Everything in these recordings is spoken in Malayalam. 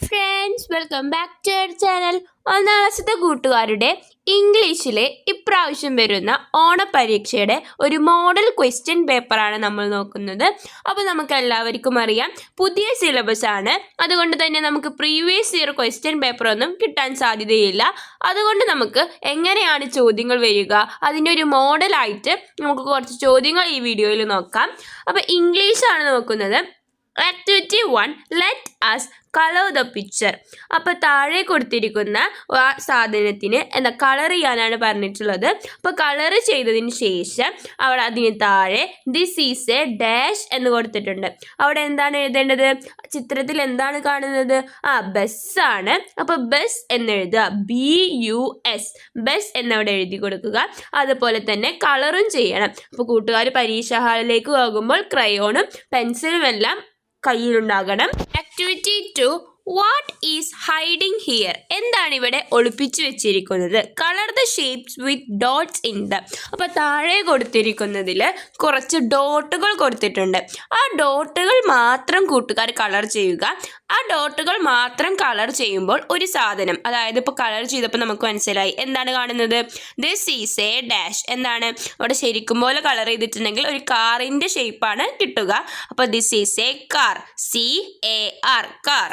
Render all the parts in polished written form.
Friends, welcome back to our channel. ഒന്നാം ക്ലാസ്സിലെ കൂട്ടുകാരുടെ ഇംഗ്ലീഷിലെ ഇപ്രാവശ്യം വരുന്ന ഓണപരീക്ഷയുടെ ഒരു മോഡൽ ക്വസ്റ്റ്യൻ പേപ്പറാണ് നമ്മൾ നോക്കുന്നത്. അപ്പോൾ നമുക്ക് എല്ലാവർക്കും അറിയാം, പുതിയ സിലബസ് ആണ്. അതുകൊണ്ട് തന്നെ നമുക്ക് പ്രീവിയസ് ഇയർ ക്വസ്റ്റ്യൻ പേപ്പറൊന്നും കിട്ടാൻ സാധ്യതയില്ല. അതുകൊണ്ട് നമുക്ക് എങ്ങനെയാണ് ചോദ്യങ്ങൾ വരിക, അതിൻ്റെ ഒരു മോഡലായിട്ട് നമുക്ക് കുറച്ച് ചോദ്യങ്ങൾ ഈ വീഡിയോയിൽ നോക്കാം. അപ്പോൾ ഇംഗ്ലീഷാണ് നോക്കുന്നത്. Activity 1, let us colour the picture. അപ്പോൾ താഴെ കൊടുത്തിരിക്കുന്ന സാധനത്തിന് കളർ ചെയ്യാനാണ് പറഞ്ഞിട്ടുള്ളത്. അപ്പോൾ കളർ ചെയ്തതിന് ശേഷം അവിടെ അതിന് താഴെ ദിസ് ഈസ് എ ഡാഷ് എന്ന് കൊടുത്തിട്ടുണ്ട്. അവിടെ എന്താണ് എഴുതേണ്ടത്? ചിത്രത്തിൽ എന്താണ് കാണുന്നത്? ബസ്സാണ്. അപ്പോൾ ബസ് എന്നെഴുതുക, BUS, ബസ് എന്നവിടെ എഴുതി കൊടുക്കുക. അതുപോലെ തന്നെ കളറും ചെയ്യണം. അപ്പോൾ കൂട്ടുകാർ പരീക്ഷാ ഹാളിലേക്ക് പോകുമ്പോൾ ക്രയോണും പെൻസിലും എല്ലാം കയ്യിലുണ്ടാകണം. Activity 2, what is hiding here? എന്താണ് ഇവിടെ ഒളിപ്പിച്ചു വെച്ചിരിക്കുന്നത്? Colour the shapes with dots in the. അപ്പോൾ താഴെ കൊടുത്തിരിക്കുന്നതിൽ കുറച്ച് ഡോട്ടുകൾ കൊടുത്തിട്ടുണ്ട്. ആ ഡോട്ടുകൾ മാത്രം കൂട്ടുകാർ കളർ ചെയ്യുക. ആ ഡോട്ടുകൾ മാത്രം കളർ ചെയ്യുമ്പോൾ ഒരു സാധനം, അതായത് ഇപ്പോൾ കളർ ചെയ്തപ്പോൾ നമുക്ക് മനസ്സിലായി എന്താണ് കാണുന്നത്? This is A dash. എന്താണ് അവിടെ ശരിക്കും പോലെ കളർ ചെയ്തിട്ടുണ്ടെങ്കിൽ ഒരു കാറിൻ്റെ ഷേപ്പാണ് കിട്ടുക. അപ്പോൾ this is a car, CAR, car.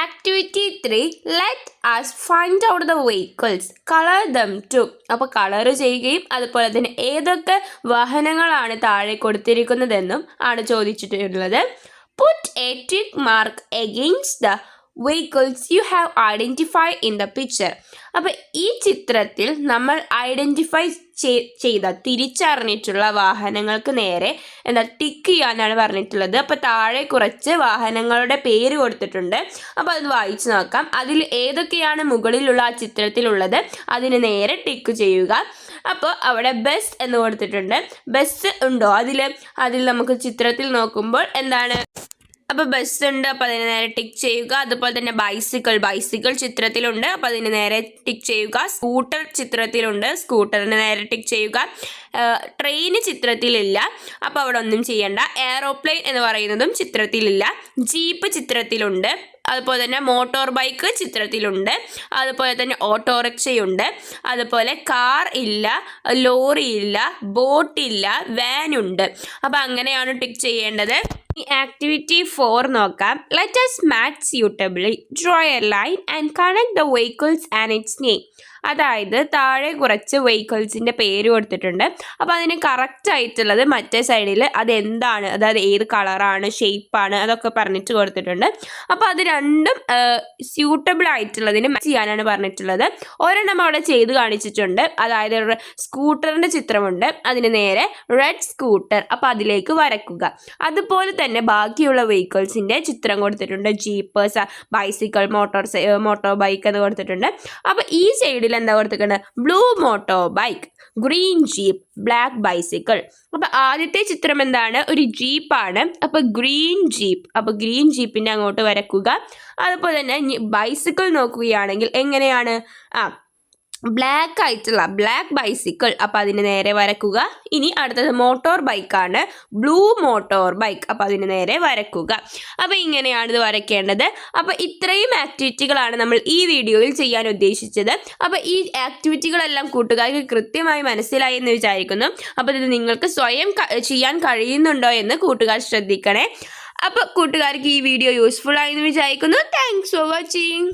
Activity 3, let us find out the vehicles, colour them too. അപ്പോൾ കളർ ചെയ്യുകയും അതുപോലെ തന്നെ ഏതൊക്കെ വാഹനങ്ങളാണ് താഴെ കൊടുത്തിരിക്കുന്നതെന്നും ആണ് ചോദിച്ചിട്ടുള്ളത്. Put a tick mark against the vehicles you have identify in the picture. അപ്പോൾ ഈ ചിത്രത്തിൽ നമ്മൾ ഐഡൻറ്റിഫൈ ചെയ്ത തിരിച്ചറിഞ്ഞിട്ടുള്ള വാഹനങ്ങൾക്ക് നേരെ ടിക്ക് ചെയ്യാനാണ് പറഞ്ഞിട്ടുള്ളത്. അപ്പോൾ താഴെ കുറച്ച് വാഹനങ്ങളുടെ പേര് കൊടുത്തിട്ടുണ്ട്. അപ്പോൾ അത് വായിച്ച് നോക്കാം. അതിൽ ഏതൊക്കെയാണ് മുകളിലുള്ള ആ ചിത്രത്തിലുള്ളത് അതിന് നേരെ ടിക്ക് ചെയ്യുക. അപ്പോൾ അവിടെ ബസ് എന്ന് കൊടുത്തിട്ടുണ്ട്. ബസ് ഉണ്ടോ അതിൽ നമുക്ക് ചിത്രത്തിൽ നോക്കുമ്പോൾ എന്താണ്? അപ്പോൾ ബസ് ഉണ്ട്, അപ്പോൾ അതിന് നേരെ ടിക്ക് ചെയ്യുക. അതുപോലെ തന്നെ ബൈസിക്കിൾ ചിത്രത്തിലുണ്ട്, അപ്പോൾ അതിന് നേരെ ടിക്ക് ചെയ്യുക. സ്കൂട്ടർ ചിത്രത്തിലുണ്ട്, സ്കൂട്ടറിന് നേരെ ടിക്ക് ചെയ്യുക. ട്രെയിൻ ചിത്രത്തിലില്ല, അപ്പോൾ അവിടെ ഒന്നും ചെയ്യണ്ട. എയറോപ്ലെയിൻ എന്ന് പറയുന്നതും ചിത്രത്തിലില്ല. ജീപ്പ് ചിത്രത്തിലുണ്ട്, അതുപോലെ തന്നെ മോട്ടോർ ബൈക്ക് ചിത്രത്തിലുണ്ട്, അതുപോലെ തന്നെ ഓട്ടോറിക്ഷയുണ്ട്, അതുപോലെ കാർ ഇല്ല, ലോറി ഇല്ല, ബോട്ടില്ല, വാനുണ്ട്. അപ്പോൾ അങ്ങനെയാണ് ടിക്ക് ചെയ്യേണ്ടത്. ഈ ആക്ടിവിറ്റി 4 നോക്കാം. Let us match suitably, draw a line and connect the vehicles and its name. അതായത് താഴെ കുറച്ച് വെഹിക്കിൾസിൻ്റെ പേര് കൊടുത്തിട്ടുണ്ട്. അപ്പോൾ അതിന് കറക്റ്റ് ആയിട്ടുള്ളത് മറ്റേ സൈഡിൽ അതെന്താണ്, അതായത് ഏത് കളറാണ്, ഷേപ്പാണ്, അതൊക്കെ പറഞ്ഞിട്ട് കൊടുത്തിട്ടുണ്ട്. അപ്പോൾ അത് രണ്ടും സ്യൂട്ടബിൾ ആയിട്ടുള്ളതിന് മാച്ച് ചെയ്യാനാണ് പറഞ്ഞിട്ടുള്ളത്. ഒരെണ്ണം അവിടെ ചെയ്ത് കാണിച്ചിട്ടുണ്ട്. അതായത് സ്കൂട്ടറിൻ്റെ ചിത്രമുണ്ട്, അതിന് നേരെ റെഡ് സ്കൂട്ടർ, അപ്പോൾ അതിലേക്ക് വരയ്ക്കുക. അതുപോലെ തന്നെ ബാക്കിയുള്ള വെഹിക്കിൾസിൻ്റെ ചിത്രം കൊടുത്തിട്ടുണ്ട്. ജീപ്പ്, ബൈസിക്കിൾ, മോട്ടോർ ബൈക്ക് എന്ന് കൊടുത്തിട്ടുണ്ട്. അപ്പോൾ ഈ സൈഡിൽ എന്താ കൊടുത്തിട്ടുണ്ട്? Blue motor bike, green jeep, black bicycle. അപ്പോൾ ആദ്യത്തെ ചിത്രം എന്താണ്? ഒരു ജീപ്പാണ്. അപ്പോൾ ഗ്രീൻ ജീപ്പ്, അപ്പോൾ ഗ്രീൻ ജീപ്പിൻ്റെ അങ്ങോട്ട് വരക്കുക. അതുപോലെ തന്നെ ബൈസിക്കിൾ നോക്കുകയാണെങ്കിൽ എങ്ങനെയാണ്? ബ്ലാക്ക് ആയിട്ടുള്ള ബ്ലാക്ക് ബൈസിക്കിൾ, അപ്പോൾ അതിന് നേരെ വരക്കുക. ഇനി അടുത്തത് മോട്ടോർ ബൈക്കാണ്, ബ്ലൂ മോട്ടോർ ബൈക്ക്, അപ്പോൾ അതിന് നേരെ വരക്കുക. അപ്പോൾ ഇങ്ങനെയാണ് ഇത് വരയ്ക്കേണ്ടത്. അപ്പോൾ ഇത്രയും ആക്ടിവിറ്റികളാണ് നമ്മൾ ഈ വീഡിയോയിൽ ചെയ്യാൻ ഉദ്ദേശിച്ചത്. അപ്പോൾ ഈ ആക്ടിവിറ്റികളെല്ലാം കൂട്ടുകാർക്ക് കൃത്യമായി മനസ്സിലായി എന്ന് വിചാരിക്കുന്നു. അപ്പോൾ ഇത് നിങ്ങൾക്ക് സ്വയം ചെയ്യാൻ കഴിയുന്നുണ്ടോ എന്ന് കൂട്ടുകാർ ശ്രദ്ധിക്കണേ. അപ്പോൾ കൂട്ടുകാർക്ക് ഈ വീഡിയോ യൂസ്ഫുൾ ആയി എന്ന് വിചാരിക്കുന്നു. Thanks for watching.